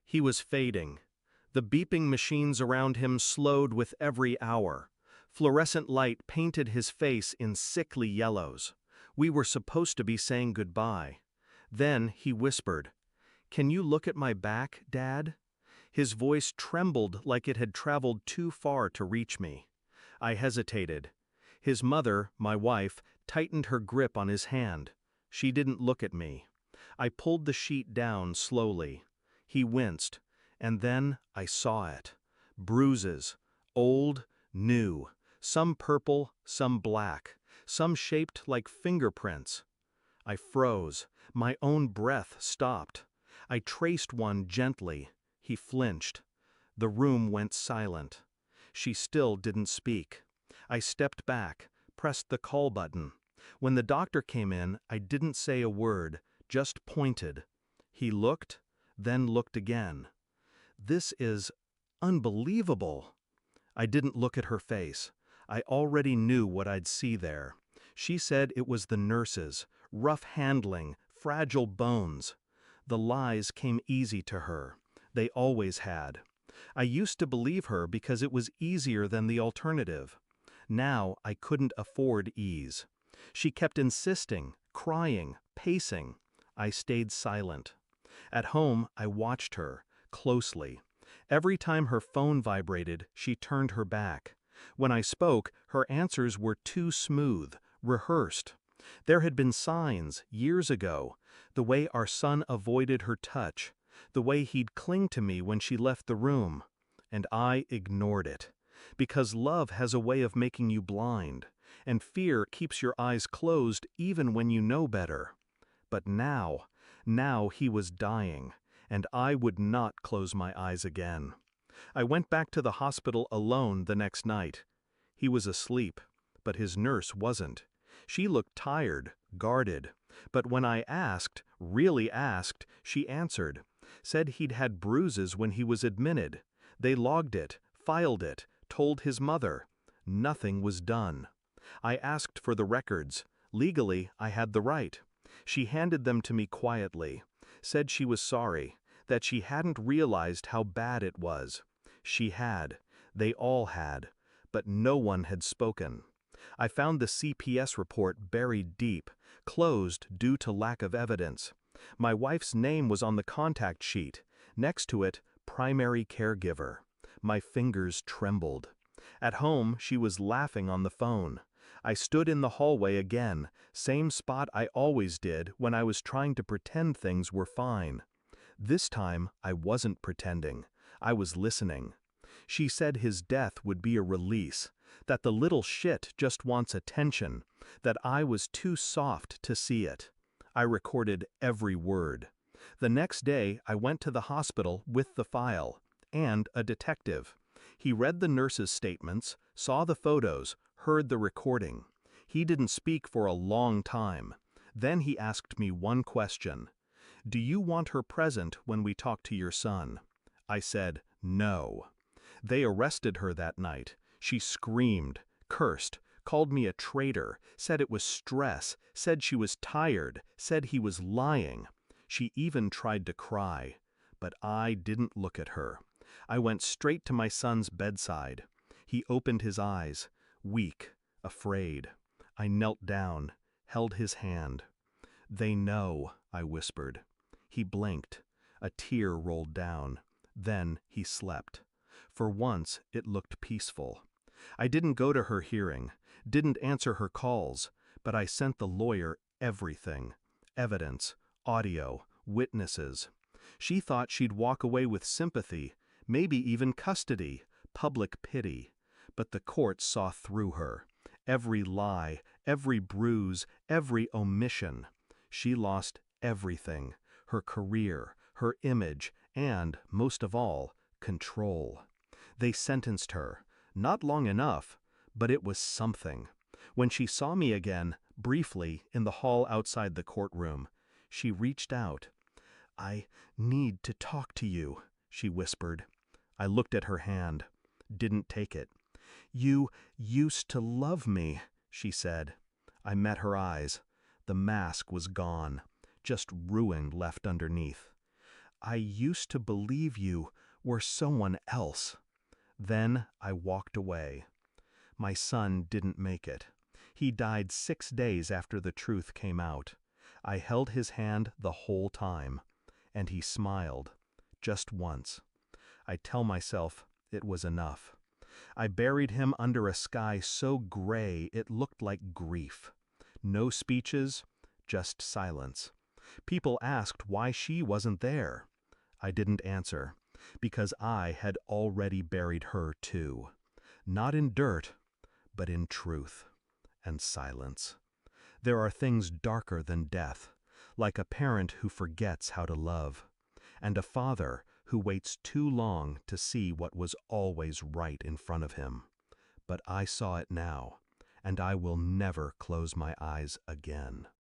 He was fading. The beeping machines around him slowed with every hour. Fluorescent light painted his face in sickly yellows. We were supposed to be saying goodbye. Then he whispered, "Can you look at my back, Dad?" His voice trembled like it had traveled too far to reach me. I hesitated. His mother, my wife, tightened her grip on his hand. She didn't look at me. I pulled the sheet down slowly. He winced, and then I saw it. Bruises, old, new, some purple, some black, some shaped like fingerprints. I froze. My own breath stopped. I traced one gently. He flinched. The room went silent. She still didn't speak. I stepped back, pressed the call button. When the doctor came in, I didn't say a word, just pointed. He looked, then looked again. "This is unbelievable." I didn't look at her face. I already knew what I'd see there. She said it was the nurses, rough handling, fragile bones. The lies came easy to her. They always had. I used to believe her because it was easier than the alternative. Now I couldn't afford ease. She kept insisting, crying, pacing. I stayed silent. At home, I watched her, closely. Every time her phone vibrated, she turned her back. When I spoke, her answers were too smooth, rehearsed. There had been signs, years ago, the way our son avoided her touch, the way he'd cling to me when she left the room. And I ignored it. Because love has a way of making you blind, and fear keeps your eyes closed even when you know better. But now he was dying, and I would not close my eyes again. I went back to the hospital alone the next night. He was asleep, but his nurse wasn't. She looked tired, guarded, but when I asked, really asked, she answered, said he'd had bruises when he was admitted. They logged it, filed it, told his mother. Nothing was done. I asked for the records. Legally, I had the right. She handed them to me quietly, said she was sorry, that she hadn't realized how bad it was. She had. They all had. But no one had spoken. I found the CPS report buried deep, closed due to lack of evidence. My wife's name was on the contact sheet. Next to it, primary caregiver. My fingers trembled. At home, she was laughing on the phone. I stood in the hallway again, same spot I always did when I was trying to pretend things were fine. This time, I wasn't pretending. I was listening. She said his death would be a release, that the little shit just wants attention, that I was too soft to see it. I recorded every word. The next day, I went to the hospital with the file, and a detective. He read the nurse's statements, saw the photos, heard the recording. He didn't speak for a long time. Then he asked me one question. "Do you want her present when we talk to your son?" I said, "No." They arrested her that night. She screamed, cursed, called me a traitor, said it was stress, said she was tired, said he was lying. She even tried to cry. But I didn't look at her. I went straight to my son's bedside. He opened his eyes, weak, afraid. I knelt down, held his hand. "They know," I whispered. He blinked. A tear rolled down. Then he slept. For once, it looked peaceful. I didn't go to her hearing, didn't answer her calls, but I sent the lawyer everything. Evidence, audio, witnesses. She thought she'd walk away with sympathy, maybe even custody, public pity. But the court saw through her. Every lie, every bruise, every omission. She lost everything. Her career, her image, and, most of all, control. They sentenced her. Not long enough, but it was something. When she saw me again, briefly, in the hall outside the courtroom, she reached out. "I need to talk to you," she whispered. I looked at her hand. Didn't take it. "You used to love me," she said. I met her eyes. The mask was gone. Just ruin left underneath. I used to believe you were someone else. Then I walked away. My son didn't make it. He died 6 days after the truth came out. I held his hand the whole time, and he smiled, just once. I tell myself it was enough. I buried him under a sky so gray it looked like grief. No speeches, just silence. People asked why she wasn't there. I didn't answer, because I had already buried her too. Not in dirt, but in truth and silence. There are things darker than death, like a parent who forgets how to love, and a father who waits too long to see what was always right in front of him. But I saw it now, and I will never close my eyes again.